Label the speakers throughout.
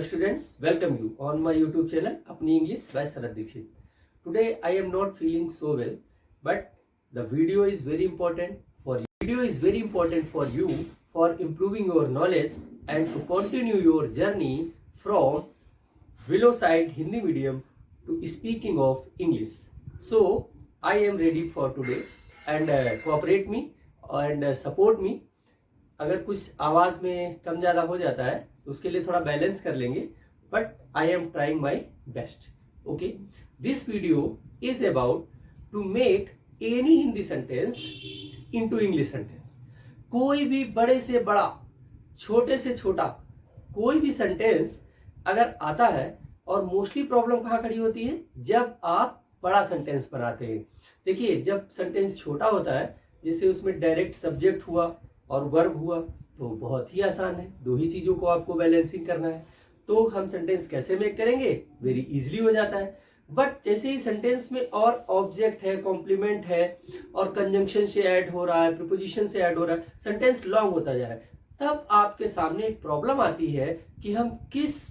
Speaker 1: Students, welcome you on my YouTube channel Apni English by Sharad Dixit. Today I am not feeling so well, but the video is very important for you. Video is very important for you for improving your knowledge and to continue your journey from below side Hindi medium to speaking of English. So I am ready for today and cooperate me and support me. अगर कुछ आवाज में कम ज्यादा हो जाता है तो उसके लिए थोड़ा बैलेंस कर लेंगे, but I am trying my best. Okay, this video is about to make any Hindi sentence into English sentence. कोई भी बड़े से बड़ा, छोटे से छोटा कोई भी सेंटेंस अगर आता है, और मोस्टली प्रॉब्लम कहाँ खड़ी होती है, जब आप बड़ा सेंटेंस बनाते हैं. देखिए, जब सेंटेंस छोटा होता है, जैसे उसमें डायरेक्ट सब्जेक्ट हुआ और वर्ब हुआ, तो बहुत ही आसान है. दो ही चीजों को आपको बैलेंसिंग करना है, तो हम सेंटेंस कैसे मेक करेंगे, वेरी इजीली हो जाता है. बट जैसे ही सेंटेंस में और ऑब्जेक्ट है, कॉम्प्लीमेंट है, और कंजंक्शन से ऐड हो रहा है, प्रीपोजिशन से ऐड हो रहा है, सेंटेंस लॉन्ग होता जा रहा है, तब आपके सामने एक प्रॉब्लम आती है कि हम किस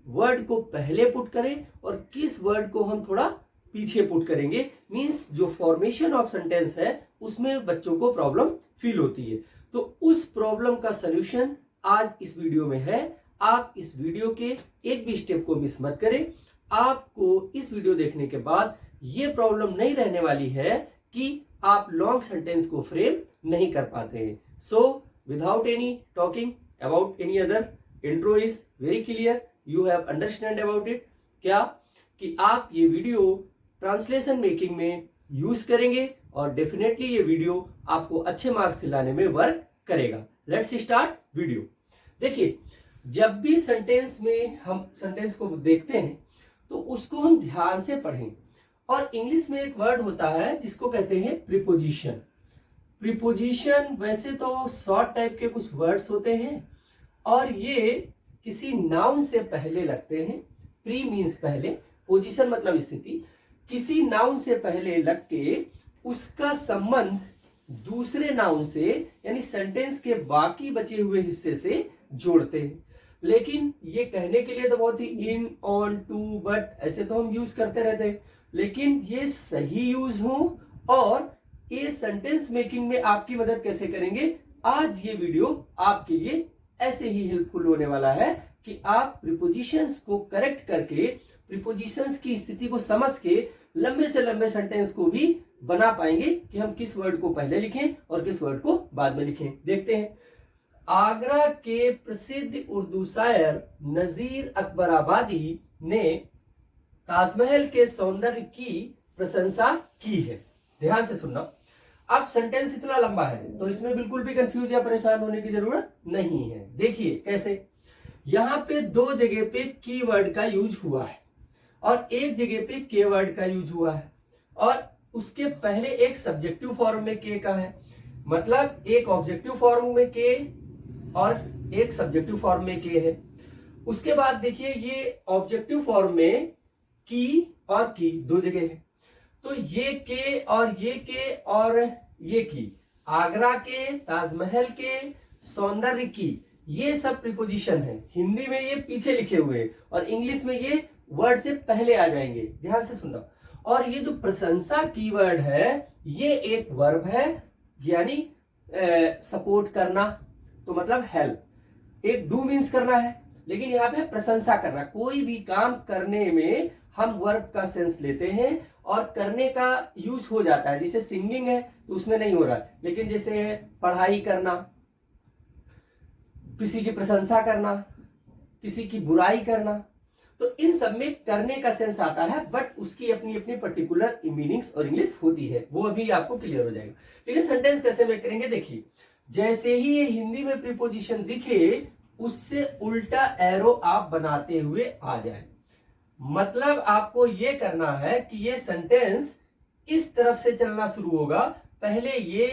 Speaker 1: वर्ड को पहले पुट करें और किस वर्ड को हम थोड़ा पीछे पुट करेंगे. मीन्स जो फॉर्मेशन ऑफ सेंटेंस है उसमें बच्चों को प्रॉब्लम फील होती है. तो उस प्रॉब्लम का सलूशन आज इस वीडियो में है. आप इस वीडियो के एक भी स्टेप को मिस मत करें. आपको इस वीडियो देखने के बाद ये प्रॉब्लम नहीं रहने वाली है कि आप लॉन्ग सेंटेंस को फ्रेम नहीं कर पाते हैं. So without any talking about any other, intro is very clear, you have understand about it. क्या कि आप ये वीडियो ट्रांसलेशन मेकिंग में यूज करेंगे और डेफिनेटली ये वीडियो आपको अच्छे मार्क्स दिलाने में वर्क करेगा. Let's start video. देखिए, जब भी सेंटेंस में हम सेंटेंस को देखते हैं तो उसको हम ध्यान से पढ़ें. और इंग्लिश में एक वर्ड होता है जिसको कहते हैं प्रीपोजिशन. प्रीपोजिशन वैसे तो शॉर्ट टाइप के कुछ वर्ड्स होते हैं और ये किसी नाउन से पहले लगते हैं. प्री मीन्स पहले, पोजीशन मतलब स्थिति. किसी नाउन से पहले लग के उसका संबंध दूसरे नाउन से, यानी सेंटेंस के बाकी बचे हुए हिस्से से जोड़ते हैं. लेकिन ये कहने के लिए तो बहुत ही इन, ऑन, टू, बट ऐसे तो हम यूज करते रहते हैं, लेकिन ये सही यूज हो और ये सेंटेंस मेकिंग में आपकी मदद कैसे करेंगे, आज ये वीडियो आपके लिए ऐसे ही हेल्पफुल होने वाला है कि आप प्रीपोजिशंस को करेक्ट करके, प्रीपोजिशंस की स्थिति को समझ के लंबे से लंबे सेंटेंस को भी बना पाएंगे कि हम किस वर्ड को पहले लिखें और किस वर्ड को बाद में लिखें. देखते हैं. आगरा के प्रसिद्ध उर्दू शायर नजीर अकबराबादी ने ताजमहल के सौंदर्य की प्रशंसा की है. ध्यान से सुनना. अब सेंटेंस इतना लंबा है तो इसमें बिल्कुल भी कंफ्यूज या परेशान होने की जरूरत नहीं है. देखिए कैसे. यहां पे दो जगह पे कीवर्ड का यूज हुआ है और एक जगह पे के वर्ड का यूज हुआ है, और उसके पहले एक सब्जेक्टिव फॉर्म में के का है, मतलब एक ऑब्जेक्टिव फॉर्म में के और एक सब्जेक्टिव फॉर्म में के है. उसके बाद देखिए, ये ऑब्जेक्टिव फॉर्म में की और की दो जगह है, तो ये के और ये की, आगरा के, ताजमहल के, सौंदर्य की, ये सब प्रीपोजिशन है. हिंदी में ये पीछे लिखे हुए हैं और इंग्लिश में ये वर्ड से पहले आ जाएंगे. ध्यान से सुनना. और ये जो प्रशंसा कीवर्ड है ये एक वर्ब है, यानी सपोर्ट करना, तो मतलब हेल्प. एक डू मीन्स करना है, लेकिन यहाँ पे प्रशंसा करना. कोई भी काम करने में हम वर्ब का सेंस लेते हैं और करने का यूज हो जाता है. जैसे सिंगिंग है तो उसमें नहीं हो रहा है, लेकिन जैसे पढ़ाई करना, किसी की प्रशंसा करना, किसी की बुराई करना, तो इन सब में करने का सेंस आता है, बट उसकी अपनी अपनी पर्टिकुलर मीनिंग्स और इंग्लिश होती है. वो अभी आपको क्लियर हो जाएगा. लेकिन सेंटेंस कैसे मेक करेंगे, देखिए. जैसे ही ये हिंदी में प्रीपोजिशन दिखे उससे उल्टा एरो आप बनाते हुए आ जाए. मतलब आपको ये करना है कि ये सेंटेंस इस तरफ से चलना शुरू होगा. पहले ये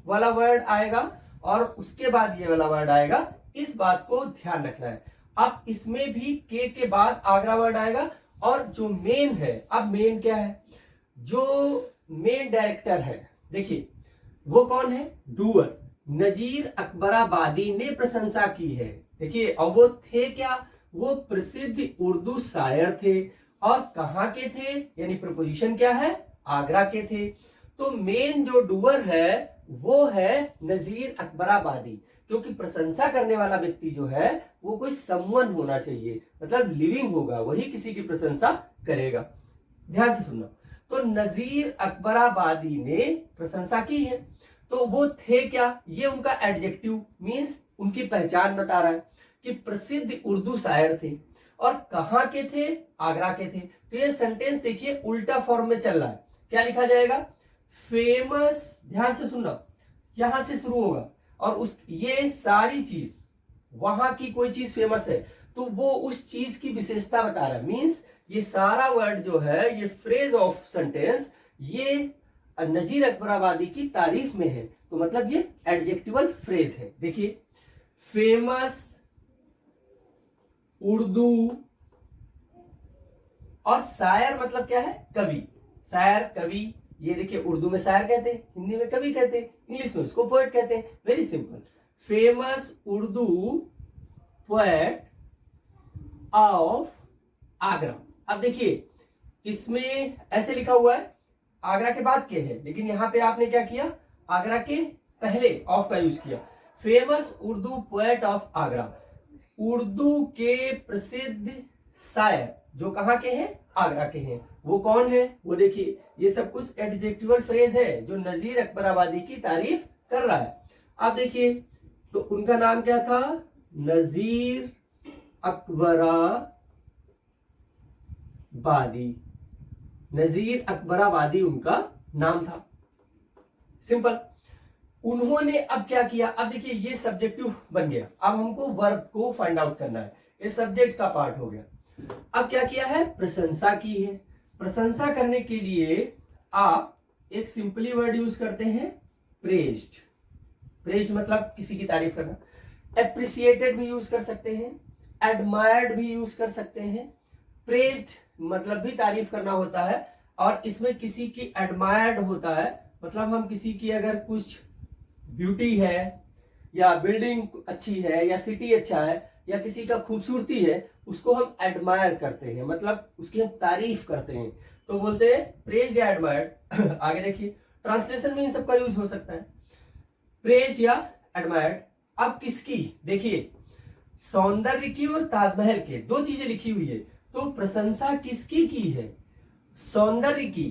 Speaker 1: वाला वर्ड आएगा और उसके बाद ये वाला वर्ड आएगा. इस बात को ध्यान रखना है. अब इसमें भी के बाद आगरा वर्ड आएगा, और जो मेन है, अब मेन क्या है, जो मेन डायरेक्टर है, देखिए वो कौन है, डूअर. नजीर अकबराबादी ने प्रशंसा की है. देखिए, अब वो थे क्या, वो प्रसिद्ध उर्दू शायर थे। और कहाँ के थे, यानी प्रपोजिशन क्या है, आगरा के थे। तो मेन जो डूअर है वो है नजीर अकबराबादी, क्योंकि प्रशंसा करने वाला व्यक्ति जो है वो कोई समवन होना चाहिए, मतलब लिविंग होगा, वही किसी की प्रशंसा करेगा। ध्यान से सुनना। तो नजीर अकबराबादी ने प्रशंसा की है। तो वो थे क्या, ये उनका एडजेक्टिव मीन्स उनकी पहचान बता रहा है कि प्रसिद्ध उर्दू शायर थे। और कहाँ के थे, आगरा के थे। तो ये सेंटेंस देखिए उल्टा फॉर्म में चल रहा है। क्या लिखा जाएगा, फेमस, ध्यान से सुनना, यहां से शुरू होगा और उस ये सारी चीज, वहां की कोई चीज फेमस है तो वो उस चीज की विशेषता बता रहा है। मीन्स ये सारा वर्ड जो है, ये फ्रेज ऑफ सेंटेंस, ये नजीर अकबराबादी की तारीफ में है। तो मतलब ये एडजेक्टिवल फ्रेज है। देखिए, फेमस उर्दू, और शायर मतलब क्या है, कवि। शायर, कवि, ये देखिए उर्दू में शायर कहते हैं, हिंदी में कवि कहते हैं, इंग्लिश में उसको पोएट कहते हैं। Very simple. Famous Urdu poet of Agra. अब देखिए इसमें ऐसे लिखा हुआ है, आगरा के बाद के है, लेकिन यहां पे आपने क्या किया, आगरा के पहले ऑफ का यूज किया। Famous Urdu poet of Agra, Urdu के प्रसिद्ध शायर जो कहाँ के हैं, आगरा के हैं। वो कौन है, वो देखिए, ये सब कुछ एडजेक्टिवल फ्रेज है जो नजीर अकबराबादी की तारीफ कर रहा है। आप देखिए, तो उनका नाम क्या था, नजीर अकबराबादी। नजीर अकबराबादी उनका नाम था। सिंपल। उन्होंने अब क्या किया, अब देखिए ये सब्जेक्टिव बन गया। अब हमको वर्ब को फाइंड आउट करना है, ये सब्जेक्ट का पार्ट हो गया। अब क्या किया है, प्रशंसा की है। प्रशंसा करने के लिए आप एक सिंपली वर्ड यूज करते हैं, प्रेज्ड। प्रेज्ड मतलब किसी की तारीफ करना। एप्रिसिएटेड भी यूज कर सकते हैं, एडमायर्ड भी यूज कर सकते हैं। प्रेज्ड मतलब भी तारीफ करना होता है, और इसमें किसी की एडमायर्ड होता है, मतलब हम किसी की अगर कुछ ब्यूटी है, या बिल्डिंग अच्छी है, या सिटी अच्छा है, या किसी का खूबसूरती है, उसको हम एडमायर करते हैं, मतलब उसकी हम तारीफ करते हैं, तो बोलते हैं प्रेज्ड या एडमायर्ड। आगे देखिए, ट्रांसलेशन में इन सबका यूज हो सकता है, प्रेज्ड या एडमायर्ड। अब किसकी, देखिए सौंदर्य की और ताजमहल के, दो चीजें लिखी हुई है, तो प्रशंसा किसकी की है, सौंदर्य की।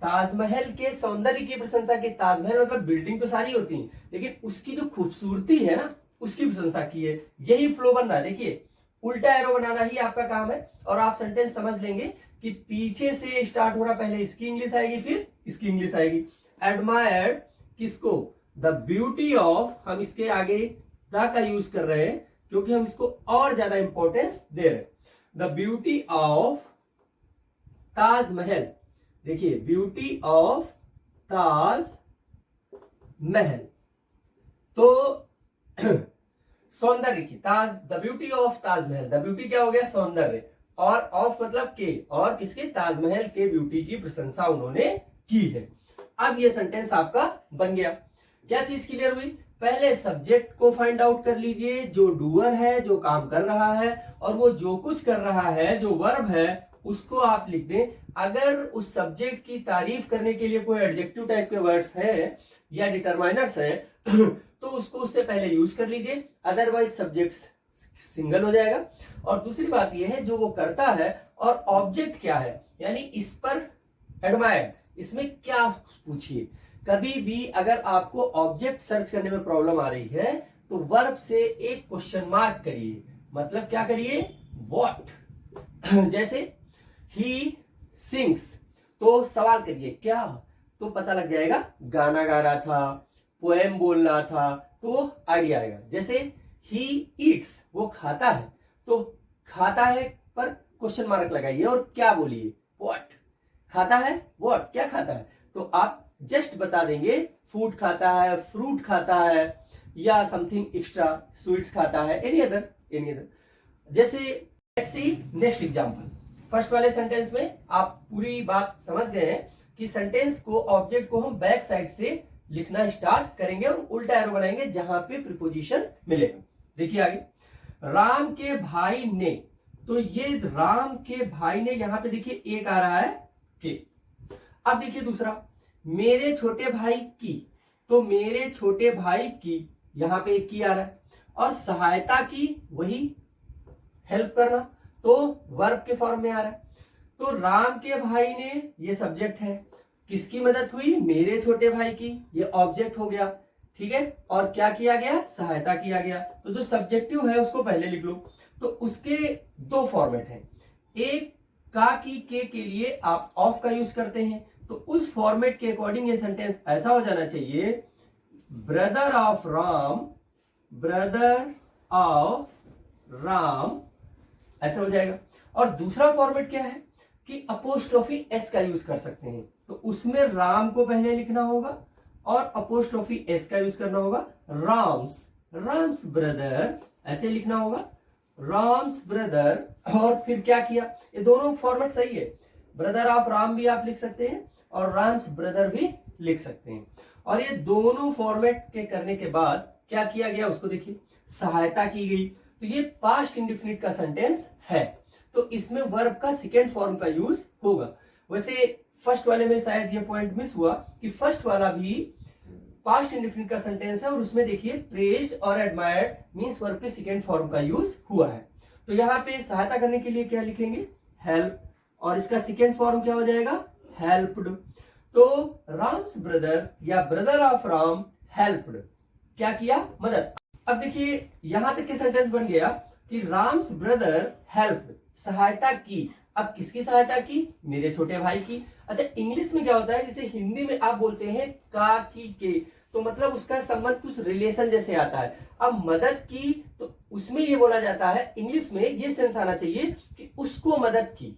Speaker 1: ताजमहल के सौंदर्य की प्रशंसा की। ताजमहल मतलब बिल्डिंग तो सारी होती है, लेकिन उसकी जो खूबसूरती है ना, उसकी प्रशंसा की है। यही फ्लो बन रहा है। देखिए उल्टा एरो बनाना ही आपका काम है, और आप सेंटेंस समझ लेंगे कि पीछे से स्टार्ट हो रहा, पहले इसकी इंग्लिश आएगी फिर इसकी इंग्लिश आएगी। एडमायर्ड किसको, द ब्यूटी ऑफ, हम इसके आगे द का यूज कर रहे हैं क्योंकि हम इसको और ज्यादा इंपॉर्टेंस दे रहे हैं। The beauty of Taj Mahal. देखिए ब्यूटी ऑफ ताज महल, तो सौंदर्य की, Taj, the beauty of Taj Mahal. The beauty क्या हो गया, सौंदर्य, और ऑफ मतलब के, और किसके, ताजमहल के ब्यूटी की प्रशंसा उन्होंने की है। अब ये सेंटेंस आपका बन गया। क्या चीज क्लियर हुई, पहले सब्जेक्ट को फाइंड आउट कर लीजिए, जो डूअर है, जो काम कर रहा है, और वो जो कुछ कर रहा है, जो वर्ब है, उसको आप लिख दें। अगर उस सब्जेक्ट की तारीफ करने के लिए कोई एडजेक्टिव टाइप के वर्ड्स हैं या डिटरमाइनर्स हैं तो उसको उससे पहले यूज कर लीजिए, अदरवाइज सब्जेक्ट सिंगल हो जाएगा। और दूसरी बात यह है, जो वो करता है और ऑब्जेक्ट क्या है, यानी इस पर एडमायर, इसमें क्या पूछिए। कभी भी अगर आपको ऑब्जेक्ट सर्च करने में प्रॉब्लम आ रही है तो वर्ब से एक क्वेश्चन मार्क करिए, मतलब क्या करिए, व्हाट। जैसे ही सिंग्स, तो सवाल करिए क्या, तो पता लग जाएगा गाना गा रहा था, पोएम बोल रहा था, तो आइडिया आएगा। जैसे ही ईट्स, वो खाता है, तो खाता है पर क्वेश्चन मार्क लगाइए और क्या बोलिए, व्हाट। खाता है, व्हाट, क्या खाता है, तो आप जस्ट बता देंगे फूड खाता है, फ्रूट खाता है, या समथिंग एक्स्ट्रा, स्वीट्स खाता है, एनी अदर। जैसे let's see next example. First वाले सेंटेंस में आप पूरी बात समझ गए हैं कि सेंटेंस को, ऑब्जेक्ट को हम बैक साइड से लिखना स्टार्ट करेंगे और उल्टा एरो बनाएंगे जहां पे प्रीपोजिशन मिलेगा। देखिए आगे, राम के भाई ने तो ये राम के भाई ने, यहां पे देखिए एक आ रहा है के। अब देखिए दूसरा, मेरे छोटे भाई की, तो मेरे छोटे भाई की, यहां पे एक की आ रहा है। और सहायता की, वही हेल्प करना, तो वर्ब के फॉर्म में आ रहा है। तो राम के भाई ने, ये सब्जेक्ट है, किसकी मदद हुई, मेरे छोटे भाई की, ये ऑब्जेक्ट हो गया, ठीक है। और क्या किया गया, सहायता किया गया। तो जो सब्जेक्टिव है उसको पहले लिख लो। तो उसके दो फॉर्मेट हैं, एक का की के लिए आप ऑफ का यूज करते हैं, तो उस फॉर्मेट के अकॉर्डिंग ये सेंटेंस ऐसा हो जाना चाहिए, brother of Ram, brother of Ram, ऐसा हो जाएगा। और दूसरा फॉर्मेट क्या है कि अपोस्ट्रोफी एस का यूज कर सकते हैं, तो उसमें राम को पहले लिखना होगा और अपोस्ट्रोफी एस का यूज करना होगा, राम्स, राम्स ब्रदर, ऐसे लिखना होगा, राम्स ब्रदर। और फिर क्या किया, ये दोनों फॉर्मेट सही है, ब्रदर ऑफ राम भी आप लिख सकते हैं और राम्स ब्रदर भी लिख सकते हैं। और ये दोनों फॉर्मेट के करने के बाद क्या किया गया उसको देखिए, सहायता की गई। तो ये पास्ट इंडेफिनिट का सेंटेंस है, तो इसमें वर्ब का सेकेंड फॉर्म का यूज होगा। वैसे फर्स्ट वाले में शायद ये पॉइंट मिस हुआ कि फर्स्ट वाला भी पास्ट इंडेफिनिट का सेंटेंस है और उसमें देखिए प्रेज्ड और एडमायर्ड मींस वर्ब के सेकेंड फॉर्म का यूज हुआ है। तो यहाँ पे सहायता करने के लिए क्या लिखेंगे, हेल्प, और इसका सेकेंड फॉर्म क्या हो जाएगा, हेल्प्ड। तो राम्स ब्रदर या ब्रदर ऑफ राम हेल्प्ड, क्या किया, मदद। अब देखिए यहां तक के सेंटेंस बन गया कि राम्स ब्रदर हेल्प, सहायता की। अब किसकी सहायता की, मेरे छोटे भाई की। अच्छा, इंग्लिश में क्या होता है, जैसे हिंदी में आप बोलते हैं का की के, तो मतलब उसका संबंध कुछ रिलेशन जैसे आता है। अब मदद की, तो उसमें ये बोला जाता है, इंग्लिश में ये सेंस आना चाहिए कि उसको मदद की,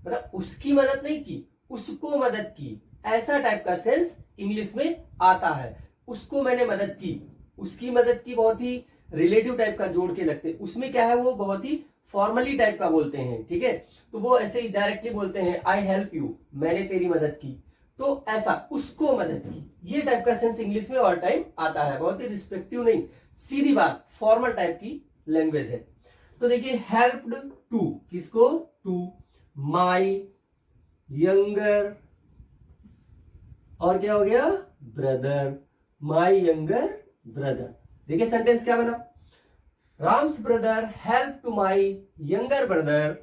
Speaker 1: मतलब उसकी मदद नहीं की, उसको मदद की, ऐसा टाइप का सेंस इंग्लिश में आता है। उसको मैंने मदद की, उसकी मदद की बहुत ही रिलेटिव टाइप का जोड़ के लगते हैं, उसमें क्या है वो बहुत ही फॉर्मली टाइप का बोलते हैं, ठीक है। तो वो ऐसे ही डायरेक्टली बोलते हैं, आई हेल्प यू, मैंने तेरी मदद की, तो ऐसा उसको मदद की, ये टाइप का सेंस इंग्लिश में ऑल टाइम आता है, बहुत ही रिस्पेक्टिव नहीं, सीधी बात, फॉर्मल टाइप की लैंग्वेज है। तो देखिए हेल्प्ड टू, किसको, टू माई यंगर, और क्या हो गया, ब्रदर, माई यंगर ब्रदर। देखिए सेंटेंस क्या बना, Ram's brother help to my younger brother.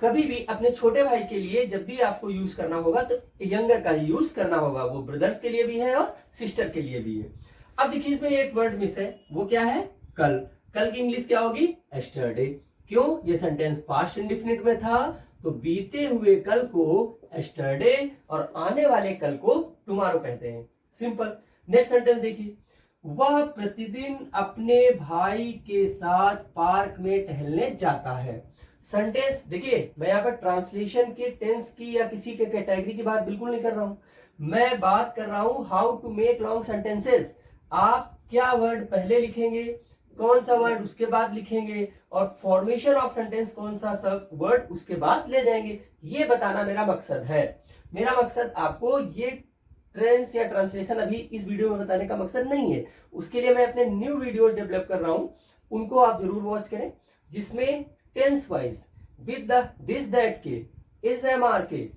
Speaker 1: कभी भी अपने छोटे भाई के लिए जब भी आपको यूज करना होगा तो यंगर का ही यूज करना होगा, वो ब्रदर्स के लिए भी है और सिस्टर के लिए भी है। अब देखिए इसमें एक वर्ड मिस है, वो क्या है, कल। कल की इंग्लिश क्या होगी, एस्टरडे। क्यों, ये सेंटेंस पास्ट इंडेफिनिट में था, तो बीते हुए कल को एस्टरडे और आने वाले कल को टुमारो कहते हैं, सिंपल। नेक्स्ट सेंटेंस देखिए, वह प्रतिदिन अपने भाई के साथ पार्क में टहलने जाता है। सेंटेंस देखिए, मैं यहाँ पर ट्रांसलेशन के टेंस की या किसी के कैटेगरी की बात बिल्कुल नहीं कर रहा हूं, मैं बात कर रहा हूं how to make long sentences. आप क्या वर्ड पहले लिखेंगे, कौन सा वर्ड उसके बाद लिखेंगे, और फॉर्मेशन ऑफ सेंटेंस कौन सा सब वर्ड उसके बाद ले जाएंगे, ये बताना मेरा मकसद है। मेरा मकसद आपको ये ट्रेंस या ट्रांसलेशन अभी इस वीडियो में बताने का मकसद नहीं है, उसके लिए मैं अपने न्यू वीडियोस डेवलप कर रहा हूं, उनको आप जरूर वॉच करें, जिसमें tense wise with the this that के, इज एम आर के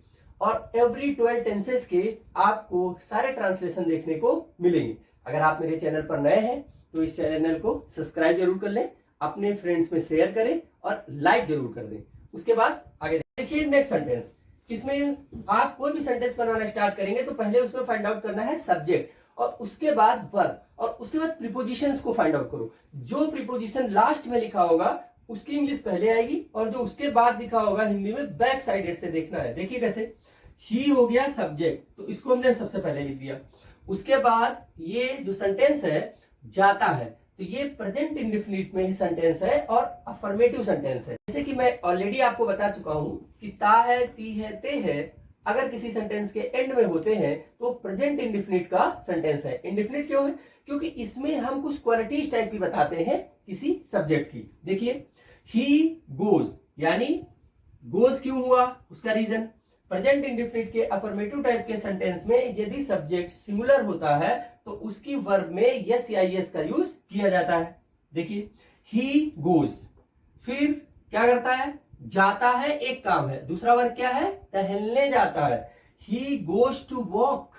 Speaker 1: और एवरी 12 टेंसेस के आपको सारे ट्रांसलेशन देखने को मिलेंगे। अगर आप मेरे चैनल पर नए हैं तो इस चैनल को सब्सक्राइब जरूर कर लें, अपने फ्रेंड्स में शेयर करें और लाइक जरूर कर दें। उसके बाद आगे देखिए नेक्स्ट सेंटेंस, इसमें आप कोई भी सेंटेंस बनाना स्टार्ट करेंगे तो पहले उसमें फाइंड आउट करना है सब्जेक्ट, और उसके बाद वर्ब, और उसके बाद प्रीपोजिशंस को फाइंड आउट करो। जो प्रीपोजिशन लास्ट में लिखा होगा उसकी इंग्लिश पहले आएगी, और जो उसके बाद लिखा होगा हिंदी में बैक साइडेड से देखना है। देखिए कैसे, ही हो गया सब्जेक्ट, तो इसको हमने सबसे पहले लिख दिया। उसके बाद ये जो सेंटेंस है जाता है, तो ये प्रेजेंट इंडेफिनिट में ही सेंटेंस है और अफर्मेटिव सेंटेंस है। जैसे कि मैं ऑलरेडी आपको बता चुका हूं कि ता है, ती है, ते है, अगर किसी सेंटेंस के एंड में होते हैं तो प्रेजेंट इंडेफिनिट का सेंटेंस है। इंडेफिनिट क्यों है, क्योंकि इसमें हम कुछ क्वालिटीज टाइप की बताते हैं किसी सब्जेक्ट की। देखिए ही गोज, यानी गोज क्यों हुआ, उसका रीजन। प्रेजेंट इंडेफिनिट के अफर्मेटिव टाइप के सेंटेंस में यदि सब्जेक्ट सिंगुलर होता है तो उसकी वर्ब में यस या यस का यूज किया जाता है। देखिए ही गोज, फिर क्या करता है, जाता है एक काम है, दूसरा वर्ब क्या है, टहलने जाता है। ही गोज टू वॉक,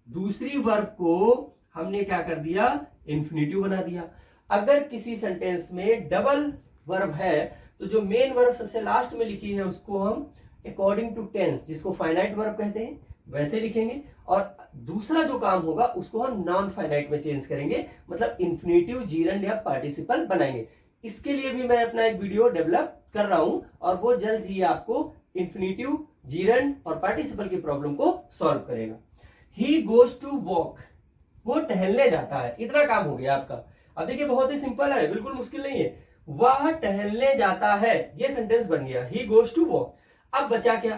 Speaker 1: दूसरी वर्ब को हमने क्या कर दिया, इंफिनिटिव बना दिया। अगर किसी सेंटेंस में डबल वर्ब है तो जो मेन वर्ब सबसे लास्ट में लिखी है उसको हम अकॉर्डिंग टू टेंस, जिसको फाइनाइट वर्ब कहते हैं, वैसे लिखेंगे, और दूसरा जो काम होगा उसको हम नॉन फाइनाइट में चेंज करेंगे, मतलब इंफिनिटिव, जीरंड या पार्टिसिपल बनाएंगे। इसके लिए भी मैं अपना एक वीडियो डेवलप कर रहा हूं और वो जल्द ही आपको इंफिनिटिव, जीरंड और पार्टिसिपल की प्रॉब्लम को सॉल्व करेगा। ही गोज टू वॉक, वो टहलने जाता है, इतना काम हो गया आपका। अब देखिए बहुत ही सिंपल है, बिल्कुल मुश्किल नहीं है। वह टहलने जाता है, ये सेंटेंस बन गया, ही गोज टू वॉक। अब बचा क्या,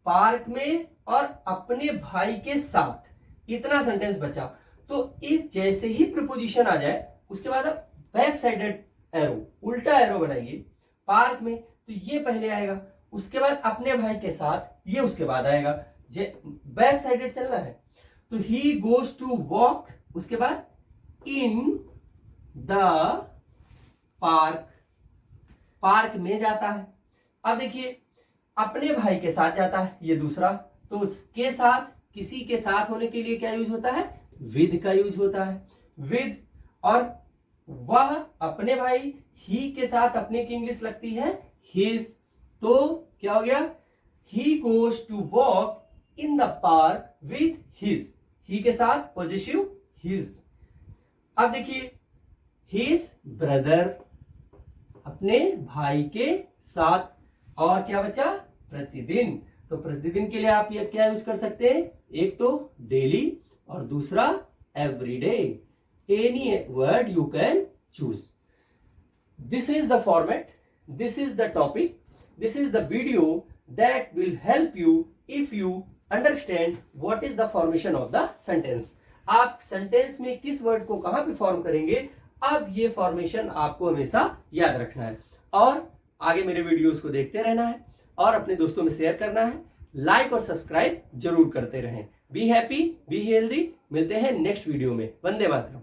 Speaker 1: पार्क में और अपने भाई के साथ, इतना सेंटेंस बचा। तो इस जैसे ही प्रीपोजिशन आ जाए उसके बाद आप बैक साइडेड एरो, उल्टा एरो बनाइए। पार्क में तो ये पहले आएगा, उसके बाद अपने भाई के साथ, ये उसके बाद आएगा, बैक साइडेड चलना है। तो ही गोज टू वॉक, उसके बाद इन द पार्क, पार्क में जाता है। अब देखिए अपने भाई के साथ जाता है, ये दूसरा, तो उसके साथ, किसी के साथ होने के लिए क्या यूज होता है, विद का यूज होता है, विद। और वह अपने भाई, ही के साथ अपने की इंग्लिश लगती है हिज, तो क्या हो गया, he goes to walk in the park with his, ही के साथ पॉजिटिव हिज। अब देखिए हिज ब्रदर, अपने भाई के साथ, और क्या बचा, प्रतिदिन। तो प्रतिदिन के लिए आप ये क्या यूज कर सकते हैं, एक तो डेली और दूसरा everyday, any word you can choose. This is the format, this is the topic, this is the video that will help you if you understand what is the formation of the sentence. आप sentence में किस word को कहां पे form करेंगे, अब ये formation आपको हमेशा याद रखना है, और आगे मेरे वीडियोस को देखते रहना है और अपने दोस्तों में शेयर करना है। लाइक और सब्सक्राइब जरूर करते रहें। Be happy, be healthy. मिलते हैं नेक्स्ट वीडियो में। वंदे मातरम।